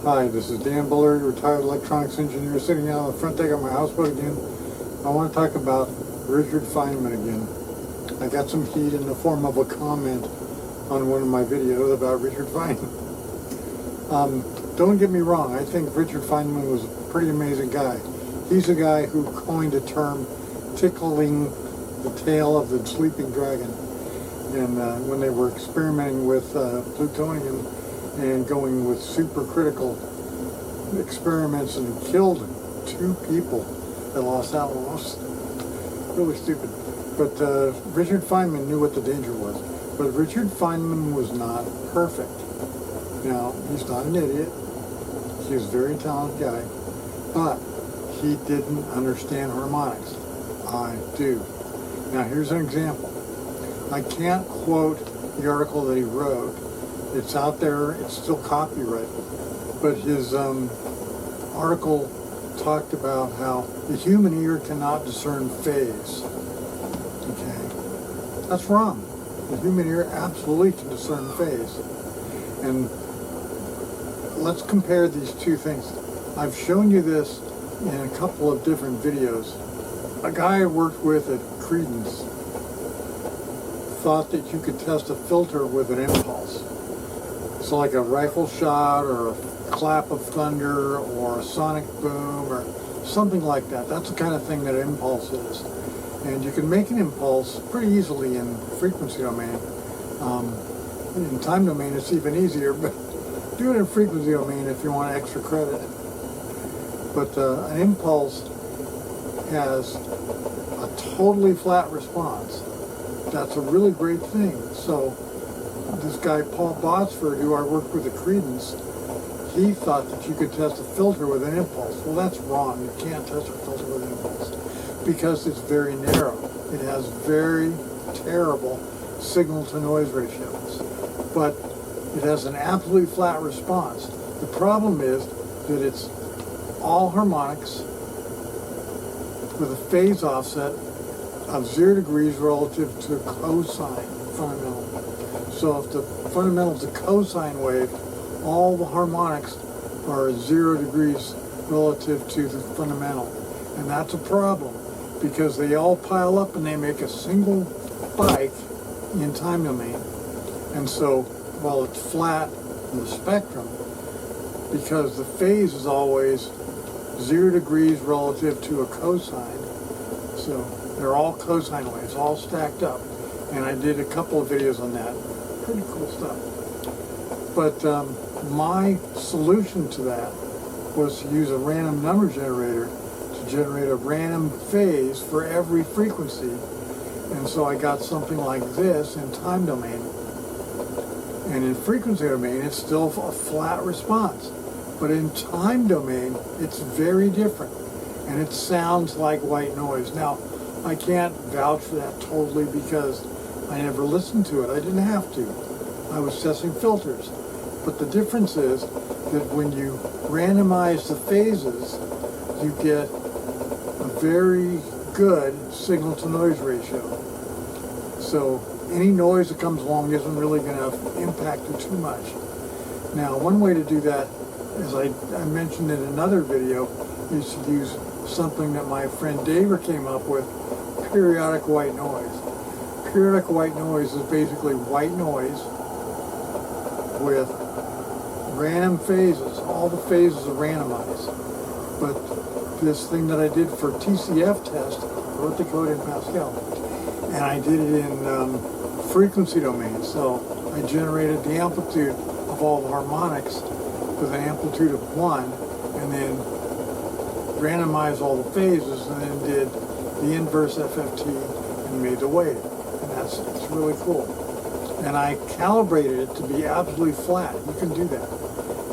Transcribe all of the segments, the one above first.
Hi, this is Dan Bullard, retired electronics engineer, sitting out on the front deck of my houseboat again. I want to talk about Richard Feynman again. I got some heat in the form of a comment on one of my videos about Richard Feynman. Don't get me wrong, I think Richard Feynman was a pretty amazing guy. He's a guy who coined a term, tickling the tail of the sleeping dragon. And when they were experimenting with plutonium and going with supercritical experiments and killed 2 people at Los Alamos. Really stupid. But Richard Feynman knew what the danger was. But Richard Feynman was not perfect. Now, he's not an idiot. He was a very talented guy. But he didn't understand harmonics. I do. Now, here's an example. I can't quote the article that he wrote. It's out there. It's still copyrighted. But his article talked about how the human ear cannot discern phase. Okay. That's wrong. The human ear absolutely can discern phase. And let's compare these 2 things. I've shown you this in a couple of different videos. A guy I worked with at Credence thought that you could test a filter with an impulse. So like a rifle shot or a clap of thunder or a sonic boom or something like that. That's the kind of thing that an impulse is. And you can make an impulse pretty easily in frequency domain. In time domain it's even easier, but do it in frequency domain if you want extra credit. But an impulse has a totally flat response. That's a really great thing. So this guy, Paul Botsford, who I worked with at Credence, he thought that you could test a filter with an impulse. Well, that's wrong. You can't test a filter with an impulse because it's very narrow. It has very terrible signal-to-noise ratios, but it has an absolutely flat response. The problem is that it's all harmonics with a phase offset of 0 degrees relative to cosine fundamental. So if the fundamental is a cosine wave, all the harmonics are 0 degrees relative to the fundamental. And that's a problem because they all pile up and they make a single spike in time domain. And so while it's flat in the spectrum, because the phase is always 0 degrees relative to a cosine, so they're all cosine waves, all stacked up. And I did a couple of videos on that. Pretty cool stuff. But my solution to that was to use a random number generator to generate a random phase for every frequency. And so I got something like this in time domain. And in frequency domain, it's still a flat response. But in time domain, it's very different. And it sounds like white noise. Now, I can't vouch for that totally because I never listened to it. I didn't have to. I was testing filters. But the difference is that when you randomize the phases, you get a very good signal-to-noise ratio. So any noise that comes along isn't really going to impact it too much. Now, one way to do that, as I mentioned in another video, is to use something that my friend Daver came up with, periodic white noise. Periodic white noise is basically white noise with random phases. All the phases are randomized. But this thing that I did for TCF test, I wrote the code in Pascal, and I did it in frequency domain. So I generated the amplitude of all the harmonics with an amplitude of 1, and then randomized all the phases, and then did the inverse FFT and made the wave. And it's really cool. And I calibrated it to be absolutely flat. You can do that.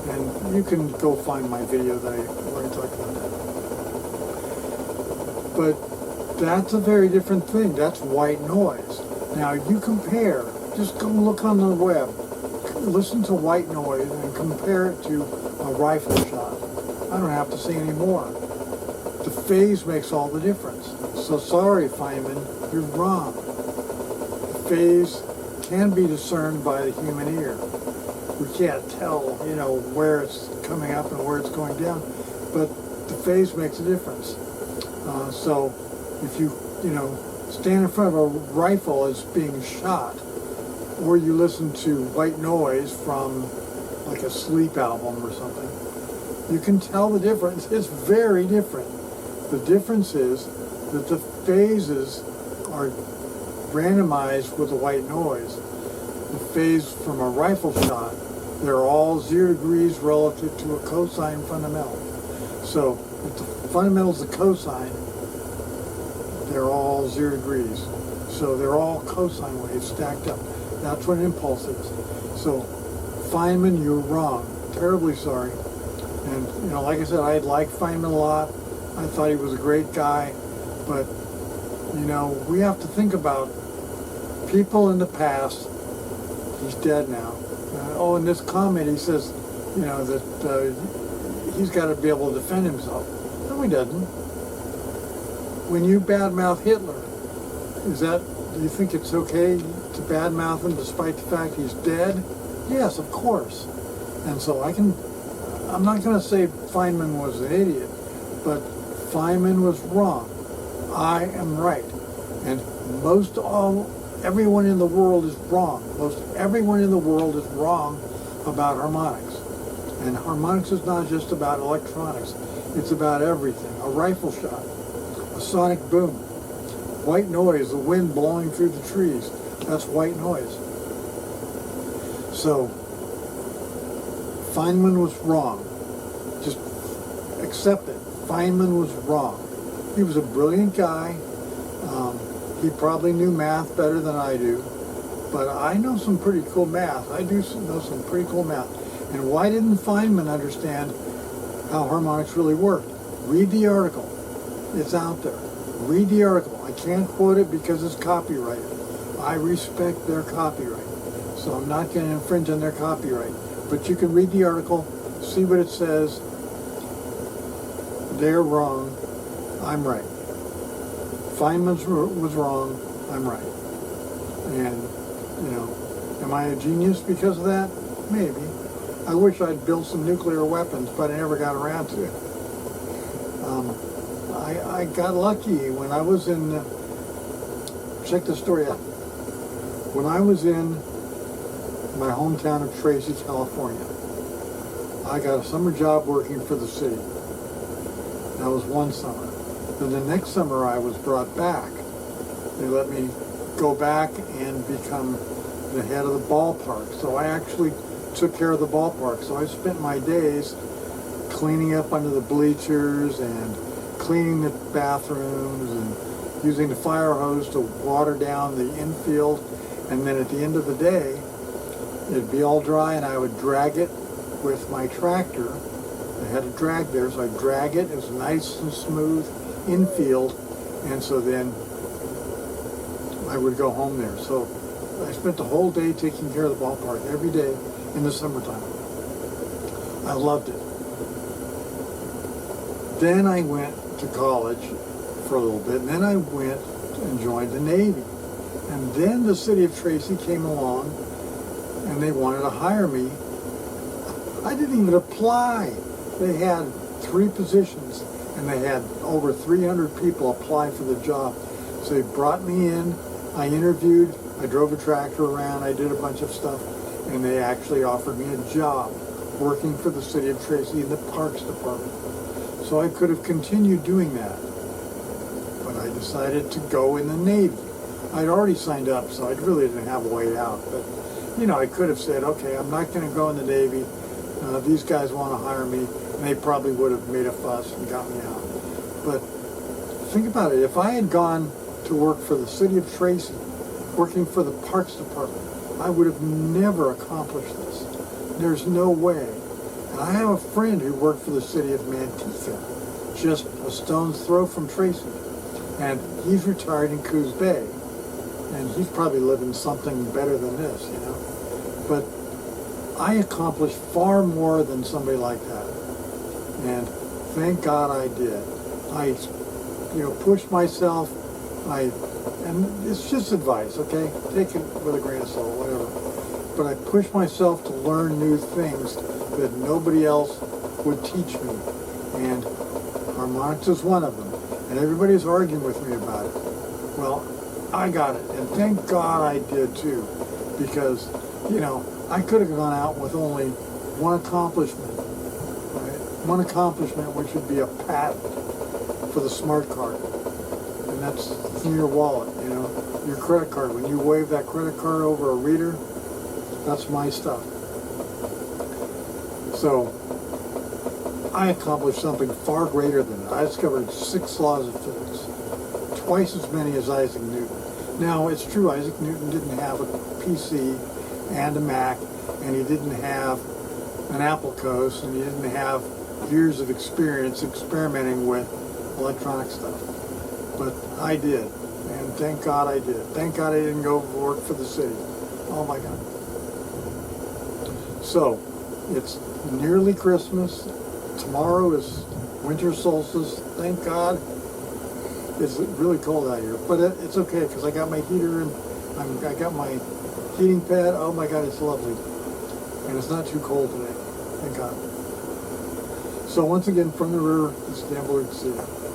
And you can go find my video where I talk about that. But that's a very different thing. That's white noise. Now you compare, just go look on the web, listen to white noise and compare it to a rifle shot. I don't have to say any more. The phase makes all the difference. So sorry, Feynman, you're wrong. The phase can be discerned by the human ear. we can't tell, where it's coming up and where it's going down, but the phase makes a difference. So if you, stand in front of a rifle as being shot, or you listen to white noise from like a Sleep album or something, you can tell the difference. It's very different. The difference is that the phases are randomized with the white noise. The phase from a rifle shot, they're all 0 degrees relative to a cosine fundamental. So if the fundamental is the cosine, they're all 0 degrees. So they're all cosine waves stacked up. That's what an impulse is. So Feynman, you're wrong. Terribly sorry. And, like I said, I liked Feynman a lot. I thought he was a great guy. But, we have to think about people in the past. He's dead now. In this comment he says, that he's got to be able to defend himself. No, he doesn't. When you badmouth Hitler, do you think it's okay to badmouth him despite the fact he's dead? Yes, of course. And so I'm not going to say Feynman was an idiot, but Feynman was wrong. I am right. And everyone in the world is wrong. Most everyone in the world is wrong about harmonics. And harmonics is not just about electronics. It's about everything. A rifle shot, a sonic boom, white noise, the wind blowing through the trees. That's white noise. So Feynman was wrong. Just accept it. Feynman was wrong. He was a brilliant guy. He probably knew math better than I do, but I know some pretty cool math. I do know some pretty cool math. And why didn't Feynman understand how harmonics really worked? Read the article. It's out there. Read the article. I can't quote it because it's copyrighted. I respect their copyright, so I'm not going to infringe on their copyright. But you can read the article, see what it says. They're wrong. I'm right. Feynman was wrong. I'm right. And, am I a genius because of that? Maybe. I wish I'd built some nuclear weapons, but I never got around to it. I got lucky when I was in, check this story out. When I was in my hometown of Tracy, California, I got a summer job working for the city. That was one summer. Then the next summer I was brought back. They let me go back and become the head of the ballpark. So I actually took care of the ballpark. So I spent my days cleaning up under the bleachers and cleaning the bathrooms and using the fire hose to water down the infield. And then at the end of the day, it'd be all dry and I would drag it with my tractor. I had a drag there, so I'd drag it. It was nice and smooth infield. And so then I would go home there. So I spent the whole day taking care of the ballpark every day in the summertime. I loved it. Then I went to college for a little bit, and then I went and joined the Navy. And then the city of Tracy came along, and they wanted to hire me. I didn't even apply. They had 3 positions, and they had over 300 people apply for the job. So they brought me in, I interviewed, I drove a tractor around, I did a bunch of stuff, and they actually offered me a job working for the city of Tracy in the Parks Department. So I could have continued doing that, but I decided to go in the Navy. I'd already signed up, so I really didn't have a way out. But, I could have said, okay, I'm not going to go in the Navy. These guys want to hire me, and they probably would have made a fuss and got me out. But think about it. If I had gone to work for the city of Tracy, working for the Parks Department, I would have never accomplished this. There's no way. And I have a friend who worked for the city of Manteca, just a stone's throw from Tracy. And he's retired in Coos Bay. And he's probably living something better than this, But I accomplished far more than somebody like that. And thank God I did. I, pushed myself. And it's just advice, okay? Take it with a grain of salt, whatever. but I pushed myself to learn new things that nobody else would teach me. And harmonics is one of them. And everybody's arguing with me about it. Well, I got it, and thank God I did too, because, you know, I could have gone out with only one accomplishment, right? One accomplishment, which would be a patent for the smart card, and that's in your wallet, you know, your credit card. When you wave that credit card over a reader, that's my stuff. So I accomplished something far greater than that. I discovered 6 laws of physics, twice as many as Isaac Newton. Now, it's true, Isaac Newton didn't have a PC and a Mac, and he didn't have an Apple Coast, and he didn't have years of experience experimenting with electronic stuff. But I did, and thank God I did. Thank God I didn't go work for the city. Oh my God. So, it's nearly Christmas. Tomorrow is winter solstice. Thank God. It's really cold out here, but it's okay because I got my heater and I got my heating pad. Oh my God, it's lovely, and it's not too cold today. Thank God. So once again, from the river, this is Dan Blue. See you.